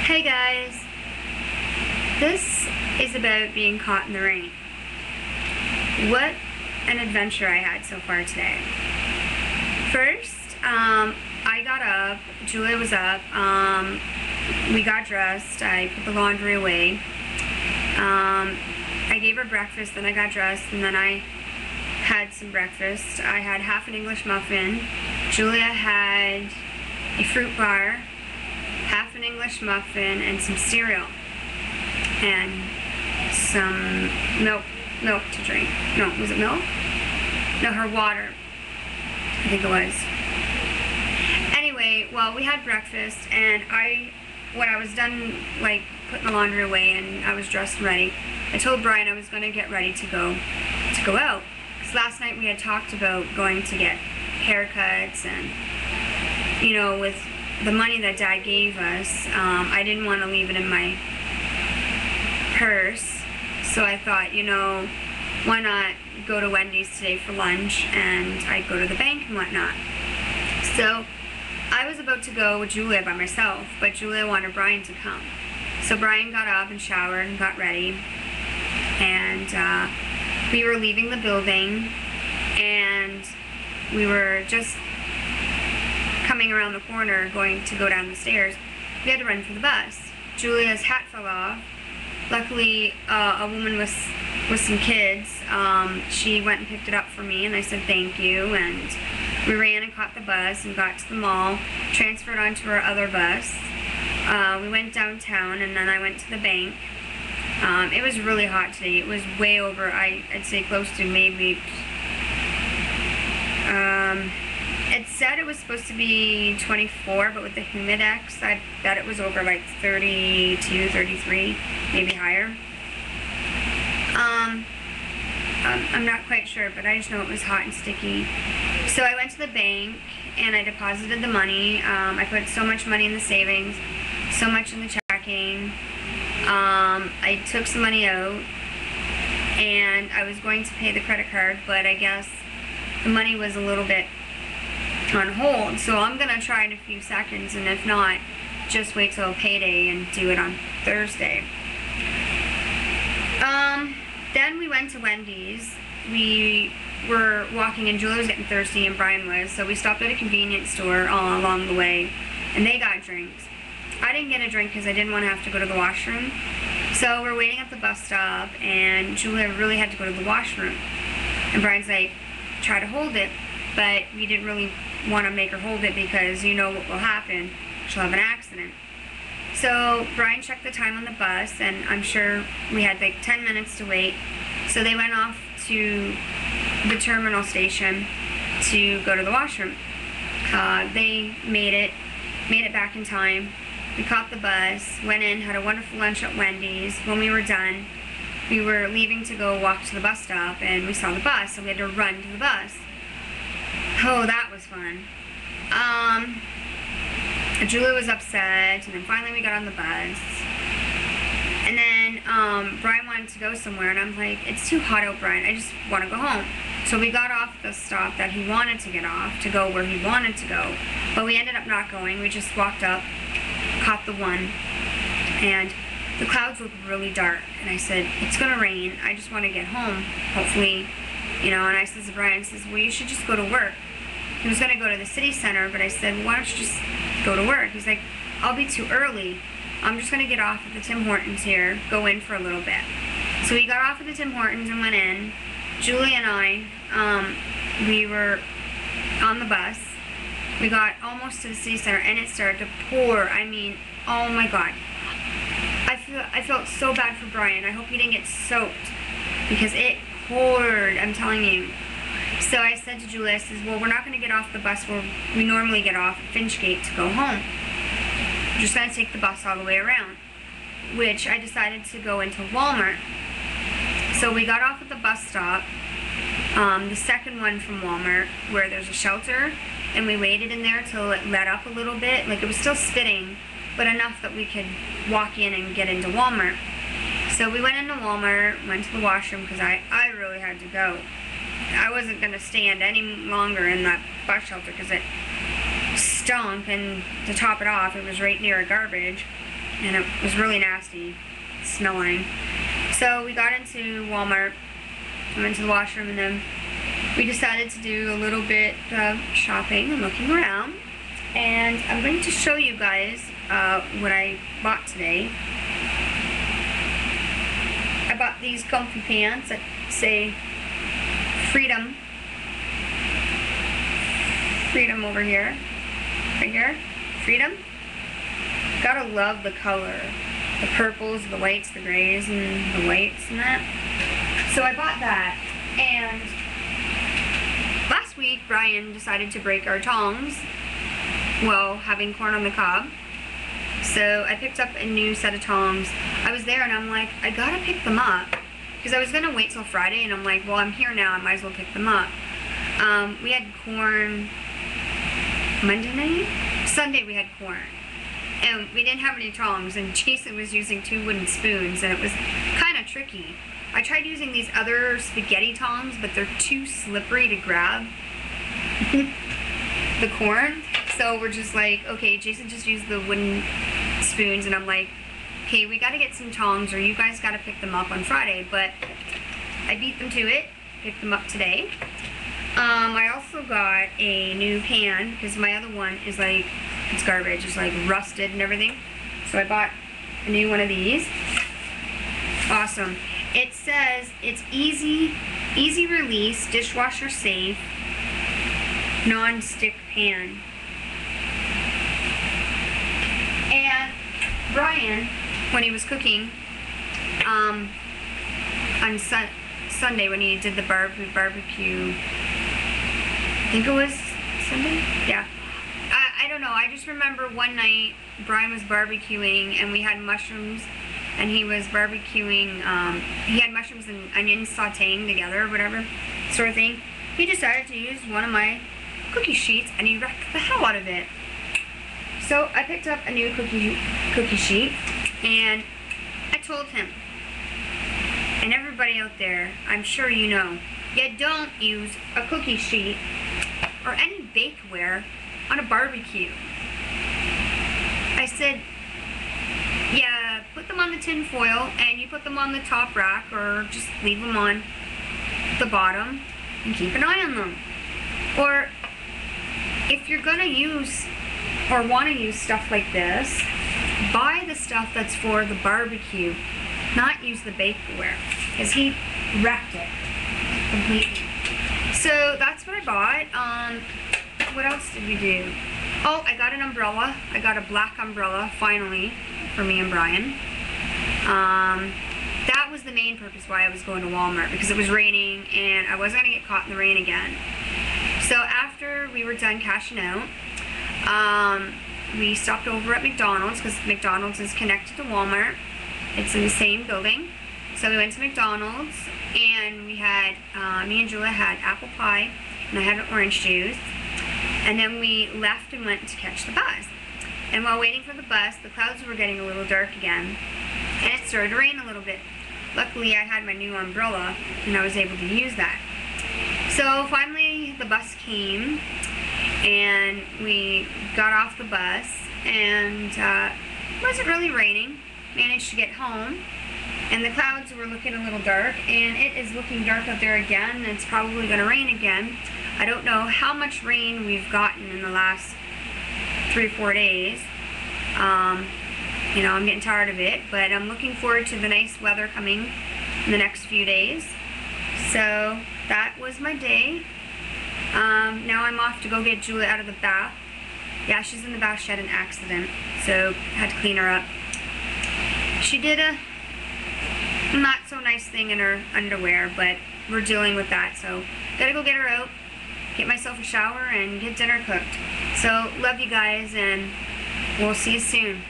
Hey guys, this is about being caught in the rain. What an adventure I had so far today. First, I got up, Julia was up, we got dressed, I put the laundry away, I gave her breakfast, then I got dressed, and then I had some breakfast. I had half an English muffin, Julia had a fruit bar, half an English muffin, and some cereal, and some milk to drink. No, was it milk? No, her water, I think it was. Anyway, well, we had breakfast, and when I was done, like, putting the laundry away and I was dressed and ready, I told Brian I was going to get ready to go out. Because last night we had talked about going to get haircuts, and, you know, with the money that Dad gave us, I didn't want to leave it in my purse, so I thought, you know, why not go to Wendy's today for lunch, and I'd go to the bank and whatnot. So I was about to go with Julia by myself, but Julia wanted Brian to come. So Brian got up and showered and got ready, and we were leaving the building, and we were just coming around the corner going to go down the stairs. We had to run for the bus. Julia's hat fell off. Luckily, a woman with some kids, she went and picked it up for me, and I said thank you, and we ran and caught the bus and got to the mall, transferred onto our other bus. We went downtown, and then I went to the bank. It was really hot today. It was way over, I'd say close to maybe, it said it was supposed to be 24, but with the humidex, I bet it was over like 32, 33, maybe higher. I'm not quite sure, but I just know it was hot and sticky. So I went to the bank, and I deposited the money. I put so much money in the savings, so much in the checking. I took some money out, and I was going to pay the credit card, but I guess the money was a little bit on hold, so I'm gonna try in a few seconds, and if not, just wait till payday and do it on Thursday. Then we went to Wendy's. We were walking, and Julia was getting thirsty, and Brian was, so we stopped at a convenience store all along the way, and they got drinks. I didn't get a drink because I didn't want to have to go to the washroom, so we're waiting at the bus stop, and Julia really had to go to the washroom, and Brian's like, try to hold it, but we didn't really want to make her hold it because you know what will happen. She'll have an accident. So Brian checked the time on the bus, and I'm sure we had like 10 minutes to wait. So they went off to the terminal station to go to the washroom. They made it back in time. We caught the bus, went in, had a wonderful lunch at Wendy's. When we were done, we were leaving to go walk to the bus stop, and we saw the bus, so we had to run to the bus. Oh, that was fun. Julia was upset, and then finally we got on the bus. And then Brian wanted to go somewhere, and I'm like, it's too hot out, Brian. I just want to go home. So we got off the stop that he wanted to get off to go where he wanted to go. But we ended up not going. We just walked up, caught the one, and the clouds looked really dark. And I said, it's going to rain. I just want to get home, hopefully. You know, and I says to Brian, well, you should just go to work. He was going to go to the city center, but I said, well, why don't you just go to work? He's like, I'll be too early. I'm just going to get off at the Tim Hortons here, go in for a little bit. So we got off at the Tim Hortons and went in. Julie and I, we were on the bus. We got almost to the city center, and it started to pour. I mean, oh my God. I felt so bad for Brian. I hope he didn't get soaked, because it poured, I'm telling you. So I said to Julia, I says, well, we're not going to get off the bus where we normally get off at Finchgate to go home. We're just going to take the bus all the way around, which I decided to go into Walmart. So we got off at the bus stop, the second one from Walmart, where there's a shelter, and we waited in there till it let up a little bit. Like, it was still spitting, but enough that we could walk in and get into Walmart. So we went into Walmart, went to the washroom, because I really had to go. I wasn't going to stand any longer in that bus shelter because it stunk, and to top it off, it was right near a garbage. and it was really nasty, smelling. So we got into Walmart, I went to the washroom, and then we decided to do a little bit of shopping and looking around. And I'm going to show you guys what I bought today. I bought these comfy pants that say Freedom. Freedom over here. Right here. Freedom. Gotta love the color. The purples, the whites, the grays, and the whites and that. So I bought that. And last week, Brian decided to break our tongs while having corn on the cob. So I picked up a new set of tongs. I was there and I'm like, I gotta pick them up. Because I was gonna wait till Friday, and I'm like, well, I'm here now, I might as well pick them up. We had corn Monday night? Sunday we had corn. And we didn't have any tongs, and Jason was using 2 wooden spoons, and it was kind of tricky. I tried using these other spaghetti tongs, but they're too slippery to grab the corn. So we're just like, okay, Jason just used the wooden spoons, and I'm like, okay, we gotta get some tongs, or you guys gotta pick them up on Friday. But I beat them to it, picked them up today. I also got a new pan, because my other one is like, it's garbage, it's like rusted and everything. So I bought a new one of these. Awesome. It says it's easy release, dishwasher safe, non-stick pan. And Brian, when he was cooking, on Sunday when he did the barbecue, I think it was Sunday? Yeah. I don't know. I just remember one night Brian was barbecuing and we had mushrooms, and he was barbecuing, he had mushrooms and onions sauteing together or whatever sort of thing. He decided to use one of my cookie sheets and he wrecked the hell out of it. So I picked up a new cookie sheet, and I told him, and everybody out there, I'm sure you know, you don't use a cookie sheet or any bakeware on a barbecue. I said, yeah, put them on the tin foil and you put them on the top rack, or just leave them on the bottom and keep an eye on them. Or if you're gonna use or want to use stuff like this, buy the stuff that's for the barbecue, not use the bakeware, because he wrecked it completely. So that's what I bought. What else did we do? Oh, I got an umbrella. I got a black umbrella, finally, for me and Brian. That was the main purpose why I was going to Walmart, because it was raining and I wasn't going to get caught in the rain again. So after we were done cashing out, we stopped over at McDonald's, because McDonald's is connected to Walmart. It's in the same building. So we went to McDonald's, and we had, me and Julia had apple pie, and I had an orange juice. And then we left and went to catch the bus. And while waiting for the bus, the clouds were getting a little dark again, and it started to rain a little bit. Luckily, I had my new umbrella, and I was able to use that. So finally, the bus came, and we got off the bus, and it wasn't really raining. Managed to get home, and the clouds were looking a little dark, and it is looking dark out there again, and it's probably going to rain again. I don't know how much rain we've gotten in the last 3 or 4 days. You know, I'm getting tired of it, but I'm looking forward to the nice weather coming in the next few days. So that was my day. Now I'm off to go get Julia out of the bath. Yeah, she's in the bath. She had an accident, so had to clean her up. She did a not so nice thing in her underwear, but we're dealing with that, so gotta go get her out, get myself a shower, and get dinner cooked. So love you guys, and we'll see you soon.